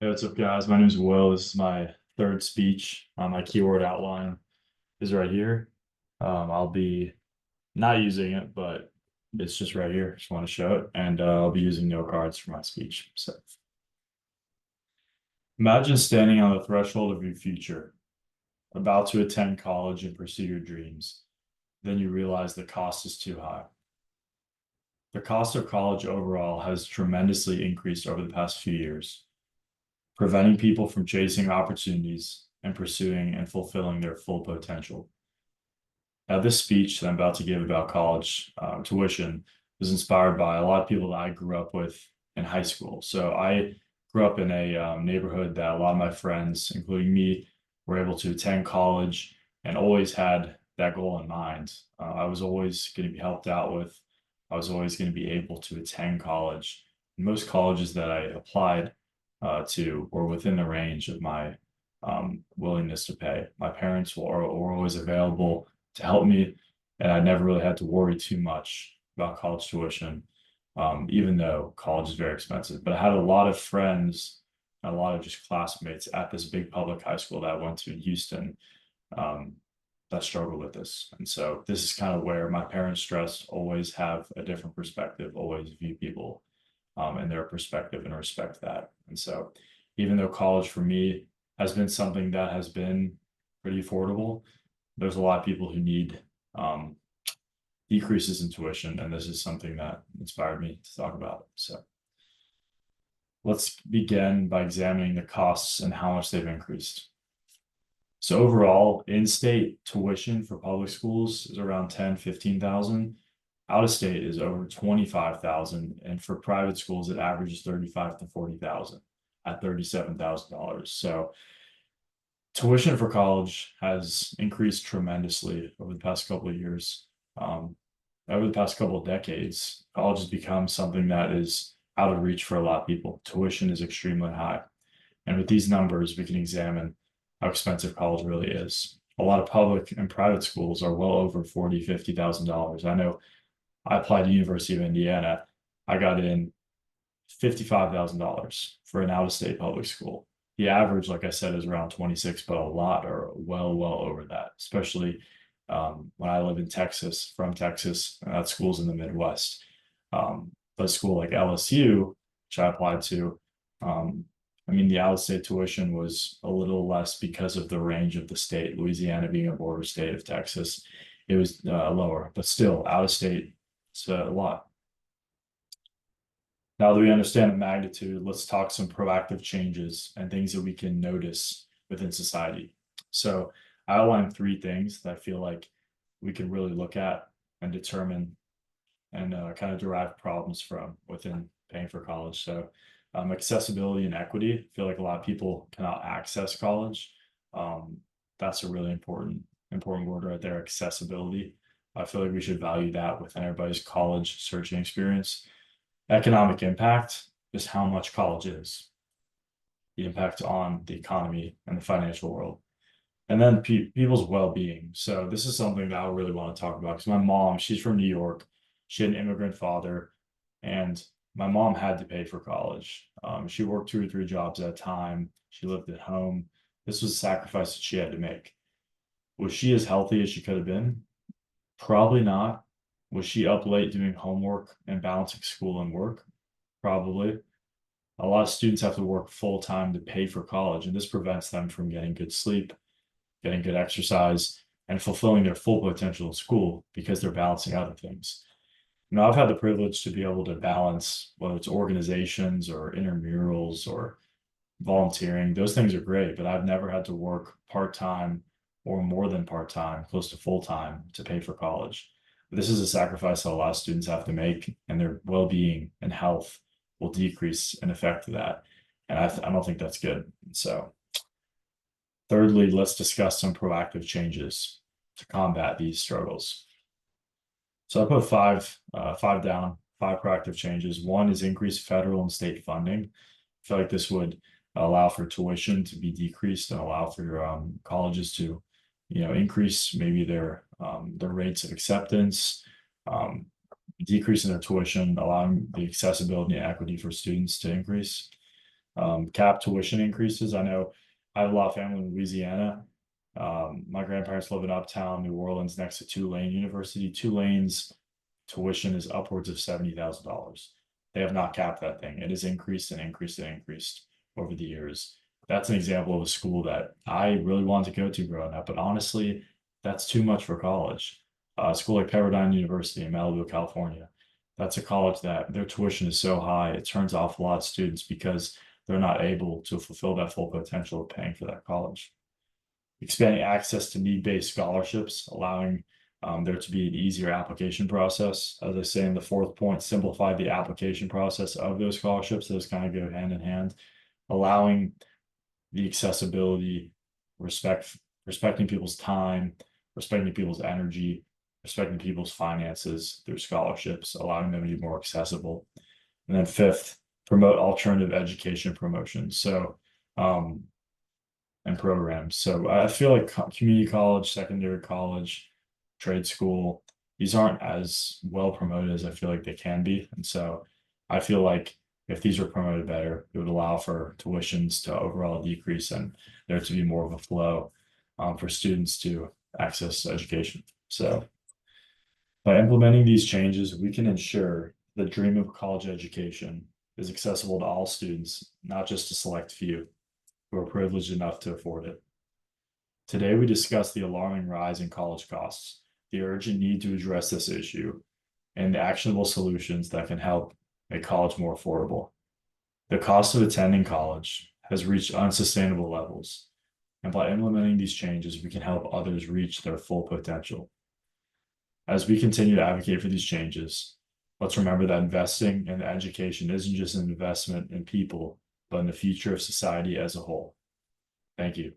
Hey, what's up, guys? My name is Will. This is my third speech. My keyword outline is right here. I'll be not using it, but it's just right here. Just want to show it, and I'll be using no cards for my speech. So, imagine standing on the threshold of your future, about to attend college and pursue your dreams. Then you realize the cost is too high. The cost of college overall has tremendously increased over the past few years, preventing people from chasing opportunities and pursuing and fulfilling their full potential. Now, this speech that I'm about to give about college tuition was inspired by a lot of people that I grew up with in high school. So I grew up in a neighborhood that a lot of my friends, including me, were able to attend college and always had that goal in mind. I was always going to be helped out with, I was always going to be able to attend college. Most colleges that I applied to were within the range of my willingness to pay. My parents were always available to help me, and I never really had to worry too much about college tuition, even though college is very expensive. But I had a lot of friends, a lot of just classmates at this big public high school that I went to in Houston, um, that struggled with this. And so this is kind of where my parents stress always have a different perspective, always view people and their perspective and respect that. And so even though college for me has been something that has been pretty affordable, there's a lot of people who need decreases in tuition, and this is something that inspired me to talk about. So let's begin by examining the costs and how much they've increased. So overall, in-state tuition for public schools is around 10, 15,000. Out of state is over 25,000, and for private schools, it averages 35 to 40,000 at $37,000. So tuition for college has increased tremendously over the past couple of years. Over the past couple of decades, college has become something that is out of reach for a lot of people. Tuition is extremely high. And with these numbers, we can examine how expensive college really is. A lot of public and private schools are well over $40,000, $50,000. I know I applied to University of Indiana. I got in $55,000 for an out-of-state public school. The average, like I said, is around 26, but a lot are well over that, especially when I live in Texas, from Texas, at schools in the Midwest. But a school like LSU, which I applied to, I mean, the out-of-state tuition was a little less because of the range of the state, Louisiana being a border state of Texas. It was lower, but still out-of-state, it's a lot. Now that we understand the magnitude, let's talk some proactive changes and things that we can notice within society. So I outlined three things that I feel like we can really look at and determine and kind of derive problems from within paying for college. So accessibility and equity. I feel like a lot of people cannot access college. That's a really important word right there, accessibility. I feel like we should value that within everybody's college searching experience. Economic impact, just how much college is, the impact on the economy and the financial world, and then people's well-being. So this is something that I really want to talk about because my mom, she's from New York. She had an immigrant father, and my mom had to pay for college. She worked 2 or 3 jobs at a time. She lived at home. This was a sacrifice that she had to make. Was she as healthy as she could have been? Probably not. Was she up late doing homework and balancing school and work? Probably. A lot of students have to work full time to pay for college, and this prevents them from getting good sleep, getting good exercise, and fulfilling their full potential in school because they're balancing other things. Now, I've had the privilege to be able to balance whether it's organizations or intramurals or volunteering. Those things are great, but I've never had to work part time or more than part time, close to full time to pay for college. This is a sacrifice that a lot of students have to make, and their well-being and health will decrease in effect of that. And I don't think that's good. So thirdly, let's discuss some proactive changes to combat these struggles. So I put five down, 5 proactive changes. One is increase federal and state funding. I feel like this would allow for tuition to be decreased and allow for colleges to, increase maybe their rates of acceptance, decreasing their tuition, allowing the accessibility and equity for students to increase. Cap tuition increases. I know I have a lot of family in Louisiana. My grandparents live in Uptown New Orleans next to Tulane University. Tulane's tuition is upwards of $70,000. They have not capped that thing. It has increased and increased and increased over the years. That's an example of a school that I really wanted to go to growing up, but honestly, that's too much for college. A school like Pepperdine University in Malibu, California, that's a college that their tuition is so high, it turns off a lot of students because they're not able to fulfill that full potential of paying for that college. Expanding access to need-based scholarships, allowing there to be an easier application process. As I say in the fourth point, simplify the application process of those scholarships. Those kind of go hand in hand, allowing the accessibility, respecting people's time, respecting people's energy, respecting people's finances through scholarships, allowing them to be more accessible. And then fifth, promote alternative education promotions. So, and programs. So I feel like community college, secondary college, trade school, these aren't as well promoted as I feel like they can be. And so I feel like if these were promoted better, it would allow for tuitions to overall decrease and there to be more of a flow for students to access education. So by implementing these changes, we can ensure the dream of college education is accessible to all students, not just a select few who are privileged enough to afford it. Today, we discuss the alarming rise in college costs, the urgent need to address this issue, and the actionable solutions that can help make college more affordable. The cost of attending college has reached unsustainable levels, and by implementing these changes, we can help others reach their full potential. As we continue to advocate for these changes, let's remember that investing in education isn't just an investment in people, but in the future of society as a whole. Thank you.